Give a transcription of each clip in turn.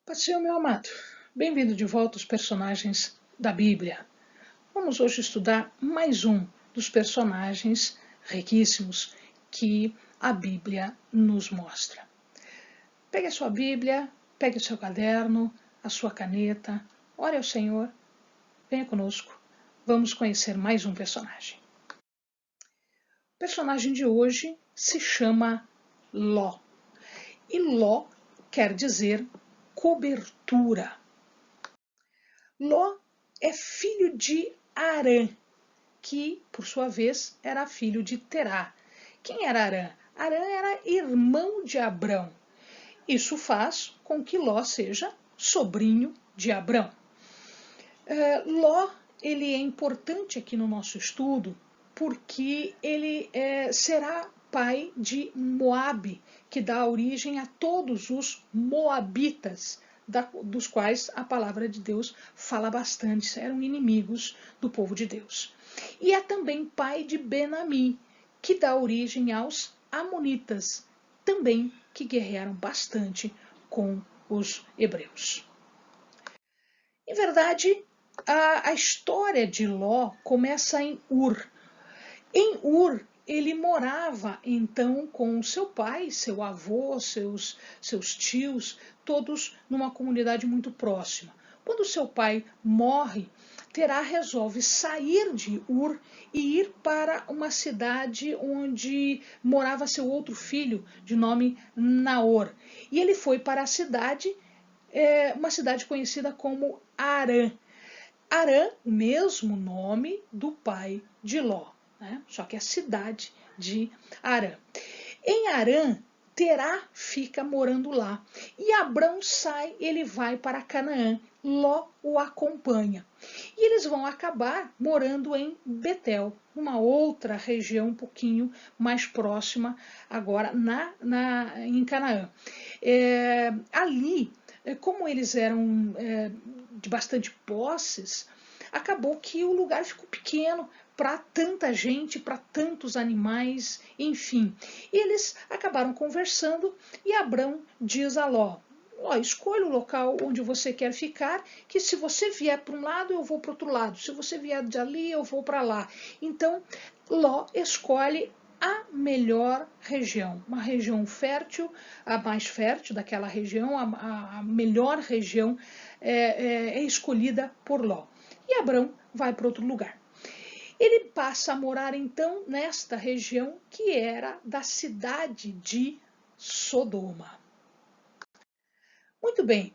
Paz do Senhor, meu amado. Bem-vindo de volta aos personagens da Bíblia. Vamos hoje estudar mais um dos personagens riquíssimos que a Bíblia nos mostra. Pegue a sua Bíblia, pegue o seu caderno, a sua caneta, ore ao Senhor, venha conosco. Vamos conhecer mais um personagem. O personagem de hoje se chama Ló. E Ló quer dizer cobertura. Ló é filho de Arã, que, por sua vez, era filho de Terá. Quem era Arã? Arã era irmão de Abrão. Isso faz com que Ló seja sobrinho de Abrão. Ló ele é importante aqui no nosso estudo porque ele será pai de Moabe, que dá origem a todos os moabitas, dos quais a palavra de Deus fala bastante, eram inimigos do povo de Deus. E é também pai de Benami, que dá origem aos amonitas, também que guerrearam bastante com os hebreus. Em verdade, a história de Ló começa em Ur. Em Ur, ele morava então com seu pai, seu avô, seus tios, todos numa comunidade muito próxima. Quando seu pai morre, Terá resolve sair de Ur e ir para uma cidade onde morava seu outro filho, de nome Naor. E ele foi para a cidade, uma cidade conhecida como Harã. Harã, o mesmo nome do pai de Ló, né? Só que a cidade de Harã. Em Harã, Terá fica morando lá. E Abrão sai, ele vai para Canaã. Ló o acompanha. E eles vão acabar morando em Betel, numa outra região um pouquinho mais próxima, agora em Canaã. Ali, como eles eram de bastante posses, acabou que o lugar ficou pequeno para tanta gente, para tantos animais, enfim. E eles acabaram conversando e Abrão diz a Ló: escolha o local onde você quer ficar, que se você vier para um lado, eu vou para o outro lado. Se você vier de ali, eu vou para lá. Então, Ló escolhe a melhor região, uma região fértil, a mais fértil daquela região, a melhor região é escolhida por Ló. E Abrão vai para outro lugar. Ele passa a morar então nesta região que era da cidade de Sodoma. Muito bem,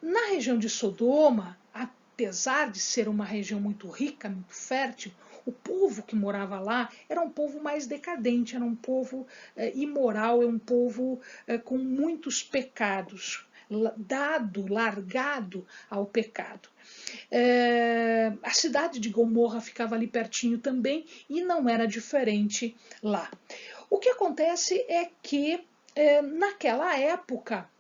na região de Sodoma, apesar de ser uma região muito rica, muito fértil, o povo que morava lá era um povo mais decadente, era um povo imoral, é um povo com muitos pecados, largado ao pecado. A cidade de Gomorra ficava ali pertinho também e não era diferente lá. O que acontece é que naquela época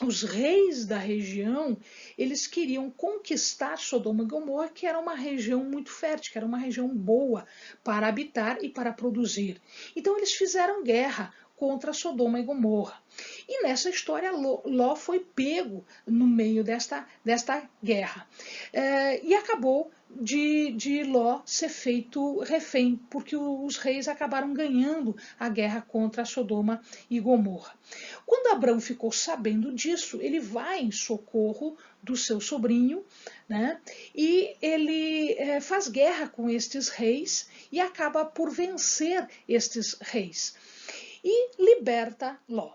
os reis da região, eles queriam conquistar Sodoma e Gomorra, que era uma região muito fértil, que era uma região boa para habitar e para produzir. Então eles fizeram guerra contra Sodoma e Gomorra. E nessa história, Ló foi pego no meio desta guerra. E acabou de Ló ser feito refém, porque os reis acabaram ganhando a guerra contra Sodoma e Gomorra. Quando Abrão ficou sabendo disso, ele vai em socorro do seu sobrinho, né? E ele faz guerra com estes reis e acaba por vencer estes reis. E liberta Ló.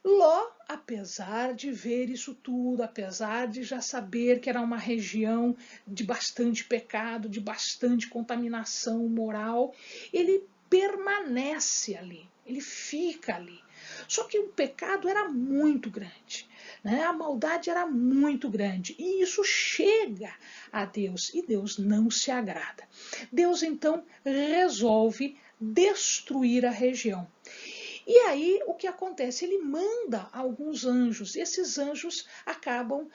Ló, apesar de ver isso tudo, apesar de já saber que era uma região de bastante pecado, de bastante contaminação moral, ele permanece ali, ele fica ali. Só que o pecado era muito grande, né? A maldade era muito grande e isso chega a Deus e Deus não se agrada. Deus então resolve destruir a região. E aí o que acontece? Ele manda alguns anjos, e esses anjos acabam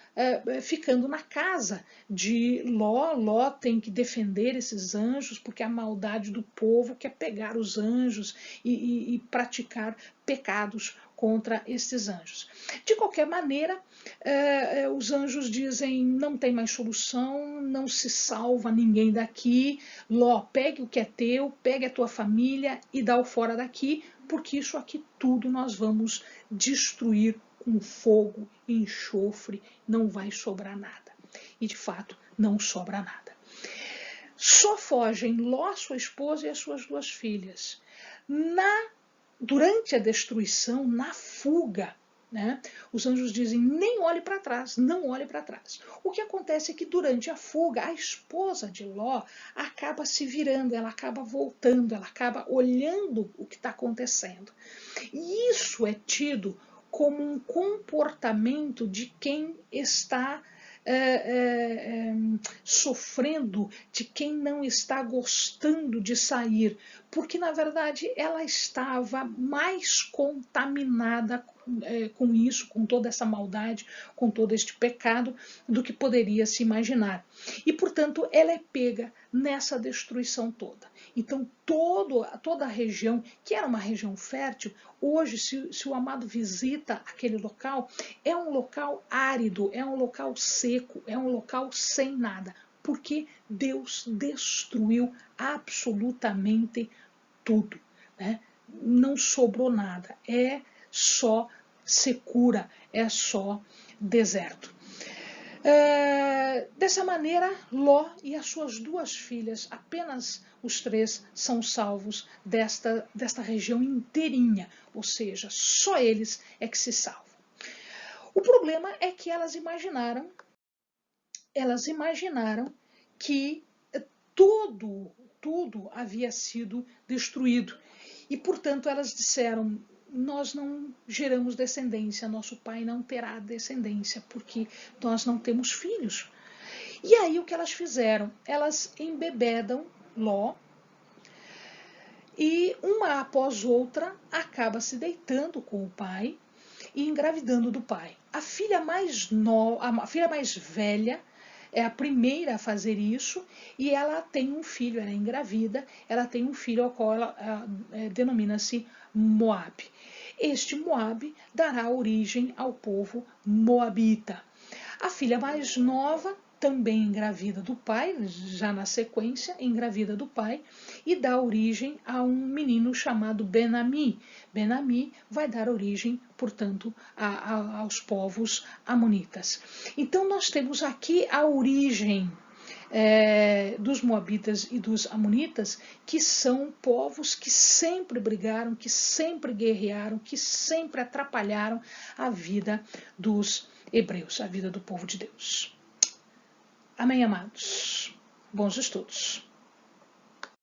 ficando na casa de Ló. Ló tem que defender esses anjos, porque a maldade do povo quer pegar os anjos e praticar pecados contra esses anjos. De qualquer maneira, os anjos dizem, não tem mais solução, não se salva ninguém daqui, Ló, pegue o que é teu, pegue a tua família e dá o fora daqui, porque isso aqui tudo nós vamos destruir com fogo e enxofre, não vai sobrar nada. E de fato, não sobra nada. Só fogem Ló, sua esposa e as suas 2 filhas. Durante a destruição, na fuga, né, os anjos dizem, nem olhe para trás, não olhe para trás. O que acontece é que durante a fuga, a esposa de Ló acaba se virando, ela acaba voltando, ela acaba olhando o que está acontecendo. E isso é tido como um comportamento de quem está sofrendo, de quem não está gostando de sair, porque na verdade ela estava mais contaminada com isso, com toda essa maldade, com todo este pecado, do que poderia se imaginar. E portanto ela é pega nessa destruição toda. Então toda a região, que era uma região fértil, hoje se o amado visita aquele local, é um local árido, é um local seco, é um local sem nada, porque Deus destruiu absolutamente tudo, né? Não sobrou nada, é só secura, é só deserto. Dessa maneira, Ló e as suas 2 filhas, apenas os 3 são salvos desta região inteirinha, ou seja, só eles é que se salvam. O problema é que elas imaginaram que tudo havia sido destruído. E, portanto, elas disseram, nós não geramos descendência, nosso pai não terá descendência, porque nós não temos filhos. E aí o que elas fizeram? Elas embebedam Ló, e uma após outra acaba se deitando com o pai e engravidando do pai. A filha mais velha é a primeira a fazer isso, e ela tem um filho, ela é engravida, ela tem um filho ao qual ela denomina-se Moabe. Este Moabe dará origem ao povo moabita. A filha mais nova também engravida do pai, já na sequência, engravida do pai, e dá origem a um menino chamado Ben-Ami. Ben-Ami vai dar origem, portanto, aos povos amonitas. Então nós temos aqui a origem dos moabitas e dos amonitas, que são povos que sempre brigaram, que sempre guerrearam, que sempre atrapalharam a vida dos hebreus, a vida do povo de Deus. Amém, amados? Bons estudos.